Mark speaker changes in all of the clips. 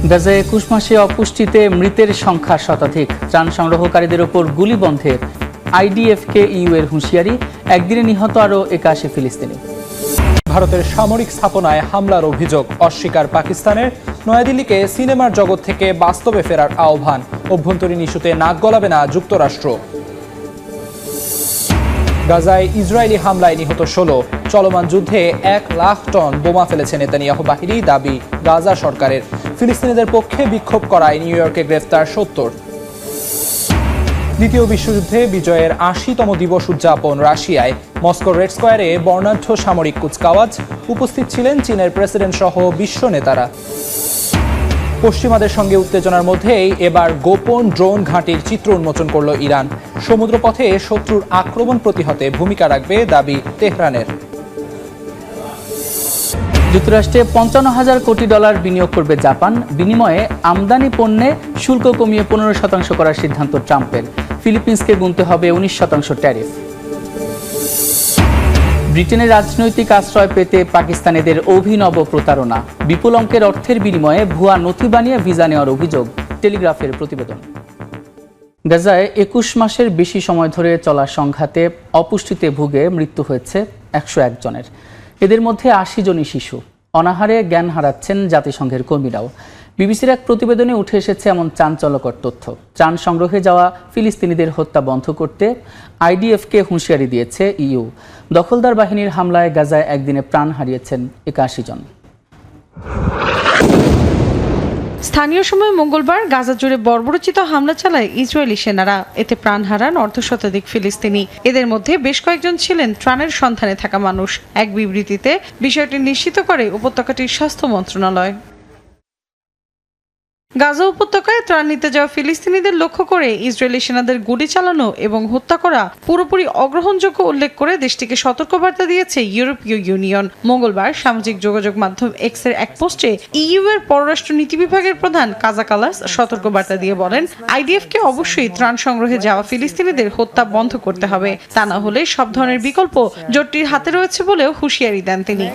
Speaker 1: গাজায় ২১ মাসে অপুষ্টিতে মৃতের সংখ্যা শতাধিক। ত্রাণ সংগ্রহকারীদের ওপর গুলি বন্ধে আইডিএফকে ইইউ এর হুঁশিয়ারি। একদিনে নিহত আরও ৮১ ফিলিস্তিনি।
Speaker 2: ভারতের সামরিক স্থাপনায় হামলার অভিযোগ অস্বীকার পাকিস্তানের। নয়াদিল্লিকে সিনেমার জগৎ থেকে বাস্তবে ফেরার আহ্বান। অভ্যন্তরীণ ইস্যুতে নাক গলাবে না যুক্তরাষ্ট্র। গাজায় ইসরায়েলি হামলায় নিহত ১৬। চলমান যুদ্ধে ১,০০,০০০ টন বোমা ফেলেছে নেতানিয়াহু বাহিনী, দাবি গাজা সরকারের। ফিলিস্তিনিদের পক্ষে বিক্ষোভ করায় নিউ ইয়র্কে গ্রেফতার ৭০। দ্বিতীয় বিশ্বযুদ্ধে বিজয়ের ৮০তম দিবস উদযাপন রাশিয়ায়। মস্কোর রেড স্কোয়ারে বর্ণাঢ্য সামরিক কুচকাওয়াজ। উপস্থিত ছিলেন চীনের প্রেসিডেন্ট সহ বিশ্ব নেতারা। পশ্চিমাদের সঙ্গে উত্তেজনার মধ্যেই এবার গোপন ড্রোন ঘাঁটির চিত্র উন্মোচন করল ইরান। সমুদ্রপথে শত্রুর আক্রমণ প্রতিহতে ভূমিকা রাখবে দাবি তেহরানের।
Speaker 1: যুক্তরাষ্ট্রে $৫৫,০০০ কোটি বিনিয়োগ করবে জাপান। বিনিময়ে আমদানি পণ্যে শুল্ক কমিয়ে ১৫% করার সিদ্ধান্ত ট্রাম্পের। ফিলিপিন্সকে গুনতে হবে ১৯% ট্যারিফ। ব্রিটেনের রাজনৈতিক আশ্রয় পেতে পাকিস্তানিদের অভিনব প্রতারণা। বিপুল অঙ্কের অর্থের বিনিময়ে ভুয়া নথি বানিয়ে ভিসা নেওয়ার অভিযোগ। টেলিগ্রাফের প্রতিবেদন। গাজায় ২১ মাসের বেশি সময় ধরে চলা সংঘাতে অপুষ্টিতে ভুগে মৃত্যু হয়েছে ১০১ জনের। এদের মধ্যে ৮০ জনই শিশু। অনাহারে জ্ঞান হারাচ্ছেন জাতিসংঘের কর্মীরাও। বিবিসির এক প্রতিবেদনে উঠে এসেছে এমন চাঞ্চল্যকর তথ্য। ত্রাণ সংগ্রহে যাওয়া ফিলিস্তিনিদের হত্যা বন্ধ করতে আইডিএফকে হুঁশিয়ারি দিয়েছে ইইউ। দখলদার বাহিনীর হামলায় গাজায় একদিনে প্রাণ হারিয়েছেন ৮১ জন।
Speaker 3: স্থানীয় সময় মঙ্গলবার গাজা জুড়ে বর্বরোচিত হামলা চালায় ইসরায়েলি সেনারা। এতে প্রাণ হারান অর্ধশতাধিক ফিলিস্তিনি। এদের মধ্যে বেশ কয়েকজন ছিলেন ত্রাণের সন্ধানে থাকা মানুষ। এক বিবৃতিতে বিষয়টি নিশ্চিত করে উপত্যকাটির স্বাস্থ্য মন্ত্রণালয়। গাজা উপত্যকায় ত্রাণ নিতে যাওয়া ফিলিস্তিনিদের লক্ষ্য করে ইসরায়েলি সেনাদের গুলি চালানো এবং হত্যা করা পুরোপুরি অগ্রহণযোগ্য উল্লেখ করে দেশটিকে সতর্কবার্তা দিয়েছে ইউরোপীয় ইউনিয়ন। মঙ্গলবার সামাজিক যোগাযোগ মাধ্যম এক্স এর এক পোস্টে ইইউ এর পররাষ্ট্র নীতি বিভাগের প্রধান কাজা কালাস সতর্কবার্তা দিয়ে বলেন, আইডিএফকে অবশ্যই ত্রাণ সংগ্রহে যাওয়া ফিলিস্তিনিদের হত্যা বন্ধ করতে হবে। তা না হলে সব ধরনের বিকল্প জোটটির হাতে রয়েছে বলেও হুঁশিয়ারি দেন তিনি।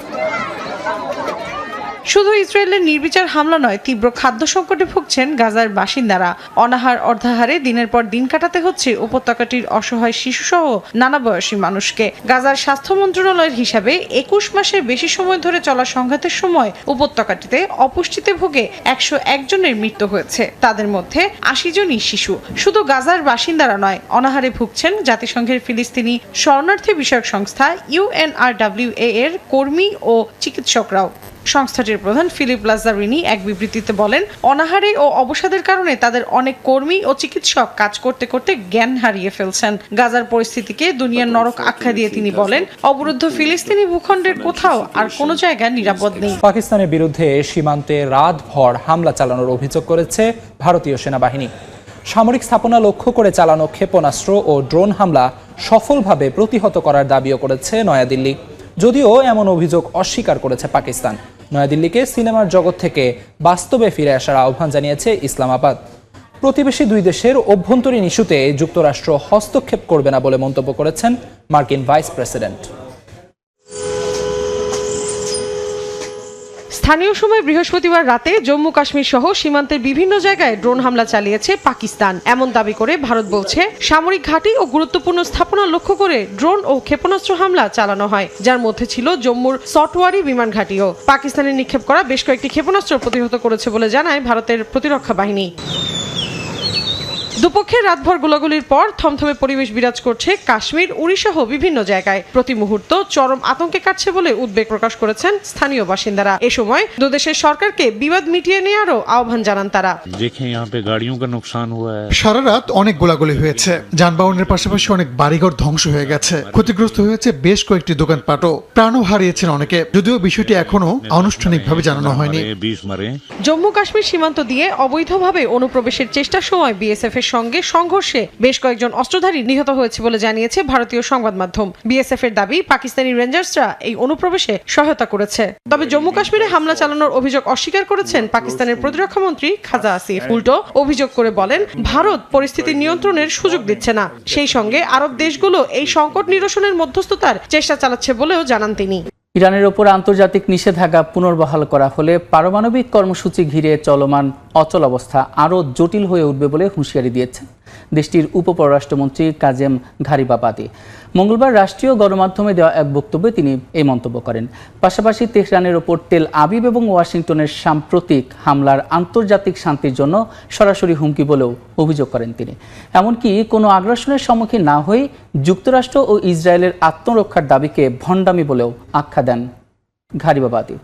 Speaker 3: শুধু ইসরায়েলের নির্বিচার হামলা নয়, তীব্র খাদ্য সংকটে ভুগছেন গাজার বাসিন্দারা। অনাহার অর্ধাহারে দিনের পর দিন কাটাতে হচ্ছে উপত্যকাটির অসহায় শিশুসহ নানা বয়সী মানুষকে। গাজার স্বাস্থ্য মন্ত্রণালয়ের হিসাবে ২১ মাসের বেশি সময় ধরে চলা সংঘাতের সময় উপত্যকাটিতে অপুষ্টিতে ভুগে ১০১ জনের মৃত্যু হয়েছে। তাদের মধ্যে ৮০ জনই শিশু। শুধু গাজার বাসিন্দারা নয়, অনাহারে ভুগছেন জাতিসংঘের ফিলিস্তিনি শরণার্থী বিষয়ক সংস্থা UNRWA এর কর্মী ও চিকিৎসকরাও। সংস্থাটির প্রধান ফিলিপ লাজারিনি এক বিবৃতিতে বলেন, অনাহারে ও অবসাদের কারণে তাদের অনেক কর্মী ও চিকিৎসক কাজ করতে করতে জ্ঞান হারিয়ে ফেলছেন। গাজার পরিস্থিতিকে দুনিয়ার নরক আখ্যা দিয়ে তিনি বলেন, অবরুদ্ধ ফিলিস্তিনি ভূখণ্ডের কোথাও আর কোনো জায়গা নিরাপদ নেই।
Speaker 2: পাকিস্তানের বিরুদ্ধে সীমান্তে রাতভর হামলা চালানোর অভিযোগ করেছে ভারতীয় সেনাবাহিনী। সামরিক স্থাপনা লক্ষ্য করে চালানো ক্ষেপণাস্ত্র ও ড্রোন হামলা সফলভাবে প্রতিহত করার দাবিও করেছে নয়াদিল্লি। যদিও এমন অভিযোগ অস্বীকার করেছে পাকিস্তান। নয়াদিল্লিকে সিনেমার জগৎ থেকে বাস্তবে ফিরে আসার আহ্বান জানিয়েছে ইসলামাবাদ। প্রতিবেশী দুই দেশের অভ্যন্তরীণ ইস্যুতে যুক্তরাষ্ট্র হস্তক্ষেপ করবে না বলে মন্তব্য করেছেন মার্কিন ভাইস প্রেসিডেন্ট।
Speaker 3: স্থানীয় সময় বৃহস্পতিবার রাতে জম্মু কাশ্মীর সহ সীমান্তের বিভিন্ন জায়গায় ড্রোন হামলা চালিয়েছে পাকিস্তান। এমন দাবি করে ভারত বলছে, সামরিক ঘাঁটি ও গুরুত্বপূর্ণ স্থাপনা লক্ষ্য করে ড্রোন ও ক্ষেপণাস্ত্র হামলা চালানো হয়, যার মধ্যে ছিল জম্মুর সটওয়ারি বিমান ঘাঁটিও। পাকিস্তানের নিক্ষেপ করা বেশ কয়েকটি ক্ষেপণাস্ত্র প্রতিহত করেছে বলে জানায় ভারতের প্রতিরক্ষা বাহিনী। দুপক্ষের রাতভর গোলাগুলির পর থমথমে পরিবেশ বিরাজ করছে কাশ্মীর, উড়ি সহ বিভিন্ন জায়গায়। প্রতি মুহূর্ত চরম আতঙ্কে কাটছে বলে উদ্বেগ প্রকাশ করেছেন স্থানীয় বাসিন্দারা। এ সময় দুদেশের সরকারকে বিবাদ মিটিয়ে নেওয়ারও আহ্বান জানান তারা।
Speaker 4: সারা রাত অনেক গোলাগুলি হয়েছে। যানবাহনের পাশাপাশি অনেক বাড়িঘর ধ্বংস হয়ে গেছে। ক্ষতিগ্রস্ত হয়েছে বেশ কয়েকটি দোকানপাটও। প্রাণও হারিয়েছেন অনেকে, যদিও বিষয়টি এখনো আনুষ্ঠানিকভাবে জানানো হয়নি।
Speaker 3: জম্মু কাশ্মীর সীমান্ত দিয়ে অবৈধভাবে অনুপ্রবেশের চেষ্টার সময় বিএসএফ এর সঙ্গে সংঘর্ষে বেশ কয়েকজন অস্ত্রধারী নিহত হয়েছে বলে জানিয়েছে ভারতীয় সংবাদ মাধ্যম। বিএসএফ এর দাবি, পাকিস্তানি রেঞ্জার্সরা এই অনুপ্রবেশে সহায়তা করেছে। তবে জম্মু কাশ্মীরে হামলা চালানোর অভিযোগ অস্বীকার করেছেন পাকিস্তানের প্রতিরক্ষা মন্ত্রী খাজা আসিফ। উল্টো অভিযোগ করে বলেন, ভারত পরিস্থিতি নিয়ন্ত্রণের সুযোগ দিচ্ছে না। সেই সঙ্গে আরব দেশগুলো এই সংকট নিরসনের মধ্যস্থতার চেষ্টা চালাচ্ছে বলেও জানান তিনি।
Speaker 1: ইরানের ওপর আন্তর্জাতিক নিষেধাজ্ঞা পুনর্বহাল করা হলে পারমাণবিক কর্মসূচি ঘিরে চলমান অচল অবস্থা আরও জটিল হয়ে উঠবে বলে হুঁশিয়ারি দিয়েছেন দেশটির উপপররাষ্ট্রমন্ত্রী কাজেম ঘারিবাবাদি। মঙ্গলবার রাষ্ট্রীয় গণমাধ্যমে দেওয়া এক বক্তব্যে তিনি এই মন্তব্য করেন। পাশাপাশি তেহরানের ওপর তেল আবিব এবং ওয়াশিংটনের সাম্প্রতিক হামলার আন্তর্জাতিক শান্তির জন্য সরাসরি হুমকি বলেও অভিযোগ করেন তিনি। এমনকি কোনো আগ্রাসনের সম্মুখীন না হয়ে যুক্তরাষ্ট্র ও ইসরায়েলের আত্মরক্ষার দাবিকে ভণ্ডামি বলেও আখ্যা দেন ঘারিবাবাদি।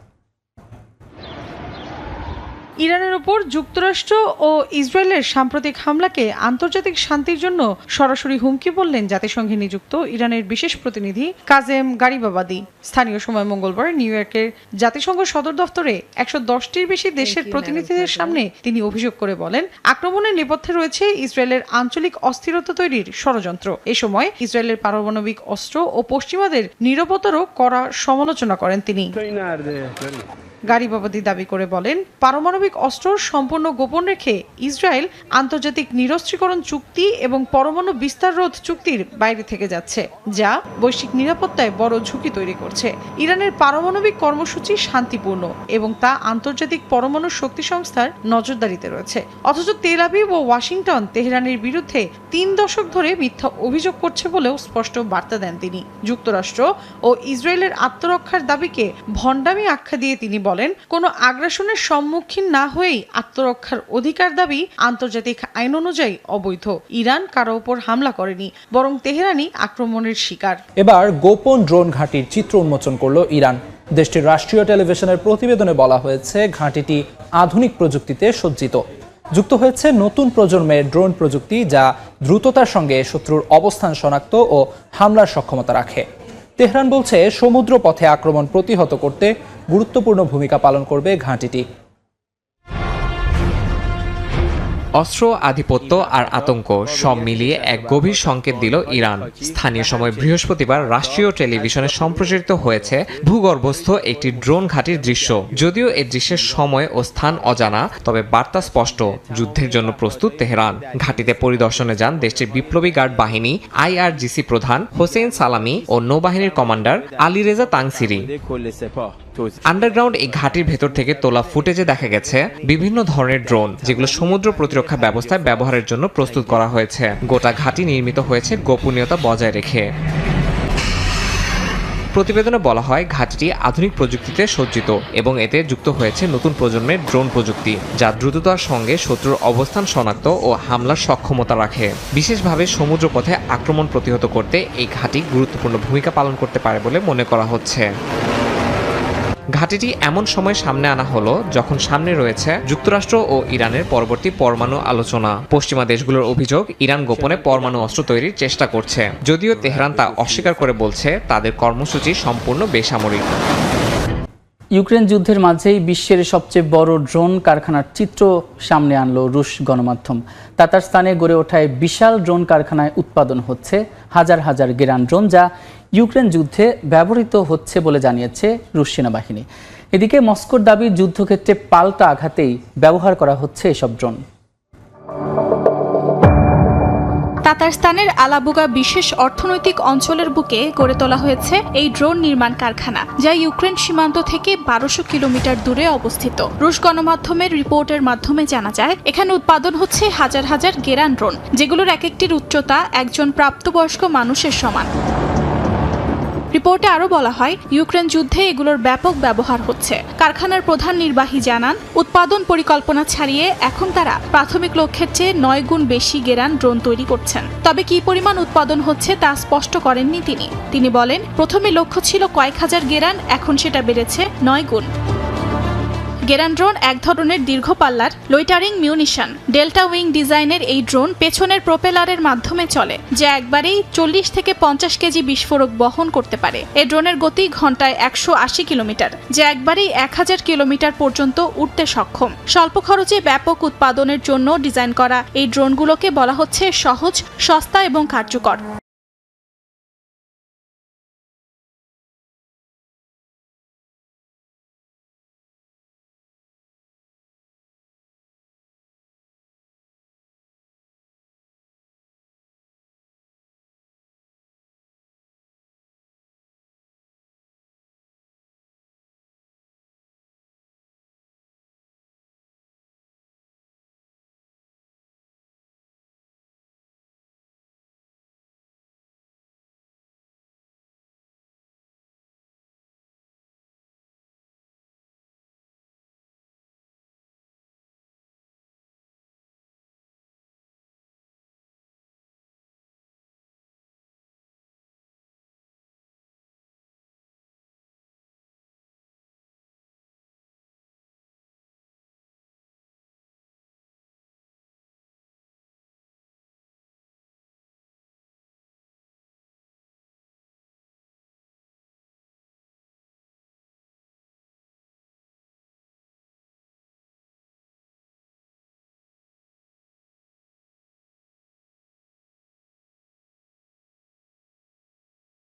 Speaker 3: ইরানের ওপর যুক্তরাষ্ট্র ও ইসরায়েলের সাম্প্রতিক হামলাকে আন্তর্জাতিক শান্তির জন্য সরাসরি হুমকি বললেন জাতিসংঘে নিযুক্ত ইরানের বিশেষ প্রতিনিধি কাজেম গারিবাবাদি। স্থানীয় সময় মঙ্গলবার নিউ ইয়র্কের জাতিসংঘ সদর দফতরে 110টির বেশি দেশের প্রতিনিধিদের সামনে তিনি অভিযোগ করে বলেন, আক্রমণের নেপথ্যে রয়েছে ইসরায়েলের আঞ্চলিক অস্থিরতা তৈরির ষড়যন্ত্র। এ সময় ইসরায়েলের পারমাণবিক অস্ত্র ও পশ্চিমাদের নীরবতারও কড়া সমালোচনা করেন তিনি। গারিবাবাদি দাবি করে বলেন, পারমাণবিক অস্ত্র সম্পূর্ণ গোপন রেখে ইসরায়েল আন্তর্জাতিক নিরস্ত্রীকরণ চুক্তি এবং পরমাণু বিস্তার রোধ চুক্তির বাইরে থেকে যাচ্ছে, যা বৈশ্বিক নিরাপত্তায় বড় ঝুঁকি তৈরি করছে। ইরানের পারমাণবিক কর্মসূচি শান্তিপূর্ণ এবং তা আন্তর্জাতিক পরমাণু শক্তি সংস্থার নজরদারিতে রয়েছে। অথচ তেল আবিব ও ওয়াশিংটন তেহরানের বিরুদ্ধে 3 দশক ধরে মিথ্যা অভিযোগ করছে বলেও স্পষ্ট বার্তা দেন তিনি। যুক্তরাষ্ট্র ও ইসরায়েলের আত্মরক্ষার দাবিকে ভণ্ডামি আখ্যা দিয়ে তিনি বলেন, কোনো আগ্রাসনের সম্মুখীন না হয়েই আত্মরক্ষার অধিকার দাবি আন্তর্জাতিক আইন অনুযায়ী অবৈধ। ইরান কারো ওপর হামলা করেনি, বরং তেহরানই আক্রমণের শিকার।
Speaker 2: এবার গোপন ড্রোন ঘাঁটির চিত্র উন্মোচন করল ইরান। দেশটির রাষ্ট্রীয় টেলিভিশনের প্রতিবেদনে বলা হয়েছে, ঘাঁটিটি আধুনিক প্রযুক্তিতে সজ্জিত। যুক্ত হয়েছে নতুন প্রজন্মের ড্রোন প্রযুক্তি, যা দ্রুততার সঙ্গে শত্রুর অবস্থান শনাক্ত ও হামলার সক্ষমতা রাখে। তেহরান বলছে, সমুদ্র পথে আক্রমণ প্রতিহত করতে গুরুত্বপূর্ণ ভূমিকা পালন করবে ঘাঁটিটি।
Speaker 5: অস্ত্র, আধিপত্য আর আতঙ্ক সব মিলিয়ে এক গভীর সংকেত দিল ইরান। স্থানীয় সময় বৃহস্পতিবার রাষ্ট্রীয় টেলিভিশনে সম্প্রচারিত হয়েছে ভূগর্ভস্থ একটি ড্রোন ঘাঁটির দৃশ্য। যদিও এর দৃশ্যের সময় ও স্থান অজানা, তবে বার্তা স্পষ্ট, যুদ্ধের জন্য প্রস্তুত তেহরান। ঘাঁটিতে পরিদর্শনে যান দেশটির বিপ্লবী গার্ড বাহিনী IRGC প্রধান হোসেন সালামি ও নৌবাহিনীর কমান্ডার আলীরেজা তাংসিরি। আন্ডারগ্রাউন্ড এই ঘাঁটির ভেতর থেকে তোলা ফুটেজে দেখা গেছে বিভিন্ন ধরনের ড্রোন, যেগুলো সমুদ্র প্রতিরক্ষা ব্যবস্থায় ব্যবহারের জন্য প্রস্তুত করা হয়েছে। গোটা ঘাঁটি নির্মিত হয়েছে গোপনীয়তা বজায় রেখে। প্রতিবেদনে বলা হয়, ঘাঁটিটি আধুনিক প্রযুক্তিতে সজ্জিত এবং এতে যুক্ত হয়েছে নতুন প্রজন্মের ড্রোন প্রযুক্তি, যা দ্রুততার সঙ্গে শত্রুর অবস্থান শনাক্ত ও হামলার সক্ষমতা রাখে। বিশেষভাবে সমুদ্রপথে আক্রমণ প্রতিহত করতে এই ঘাঁটি গুরুত্বপূর্ণ ভূমিকা পালন করতে পারে বলে মনে করা হচ্ছে। ঘাঁটিটি এমন সময় সামনে আনা হলো যখন সামনে রয়েছে যুক্তরাষ্ট্র ও ইরানের পরবর্তী পরমাণু আলোচনা। পশ্চিমা দেশগুলোর অভিযোগ, ইরান গোপনে পরমাণু অস্ত্র তৈরির চেষ্টা করছে, যদিও তেহরান তা অস্বীকার করে বলছে তাদের কর্মসূচি সম্পূর্ণ বেসামরিক।
Speaker 1: ইউক্রেন যুদ্ধের মাঝেই বিশ্বের সবচেয়ে বড় ড্রোন কারখানার চিত্র সামনে আনলো রুশ গণমাধ্যম। তাতারস্তানে গড়ে ওঠায় বিশাল ড্রোন কারখানায় উৎপাদন হচ্ছে হাজার হাজার গেরান ড্রোন, যা ইউক্রেন যুদ্ধে ব্যবহৃত হচ্ছে বলে জানিয়েছে রুশ সেনাবাহিনী। এদিকে মস্কোর দাবি, যুদ্ধক্ষেত্রে পাল্টা আঘাতেই ব্যবহার করা হচ্ছে এসব ড্রোন।
Speaker 6: তাতারস্তানের আলাবুগা বিশেষ অর্থনৈতিক অঞ্চলের বুকে গড়ে তোলা হয়েছে এই ড্রোন নির্মাণ কারখানা, যা ইউক্রেন সীমান্ত থেকে 1200 কিলোমিটার দূরে অবস্থিত। রুশ গণমাধ্যমের রিপোর্টের মাধ্যমে জানা যায়, এখানে উৎপাদন হচ্ছে হাজার হাজার গেরান ড্রোন, যেগুলোর এক একটির উচ্চতা একজন প্রাপ্তবয়স্ক মানুষের সমান। রিপোর্টে আরও বলা হয়, ইউক্রেন যুদ্ধে এগুলোর ব্যাপক ব্যবহার হচ্ছে। কারখানার প্রধান নির্বাহী জানান, উৎপাদন পরিকল্পনা ছাড়িয়ে এখন তারা প্রাথমিক লক্ষ্যের চেয়ে 9 গুণ বেশি গেরান ড্রোন তৈরি করছেন। তবে কী পরিমাণ উৎপাদন হচ্ছে তা স্পষ্ট করেননি তিনি বলেন, প্রথমে লক্ষ্য ছিল কয়েক হাজার গেরান, এখন সেটা বেড়েছে 9 গুণ। গেরান ড্রোন এক ধরনের দীর্ঘ পাল্লার লোইটারিং মিউনিশন। ডেল্টা উইং ডিজাইনের এই ড্রোন পেছনের প্রোপেলারের মাধ্যমে চলে, যা একবারেই 40 থেকে 50 কেজি বিস্ফোরক বহন করতে পারে। এই ড্রোনের গতি ঘন্টায় 180 কিলোমিটার, যা একবারেই 1000 কিলোমিটার পর্যন্ত উঠতে সক্ষম। স্বল্প খরচে ব্যাপক উৎপাদনের জন্য ডিজাইন করা এই ড্রোনগুলোকে বলা হচ্ছে সহজ, সস্তা এবং কার্যকর।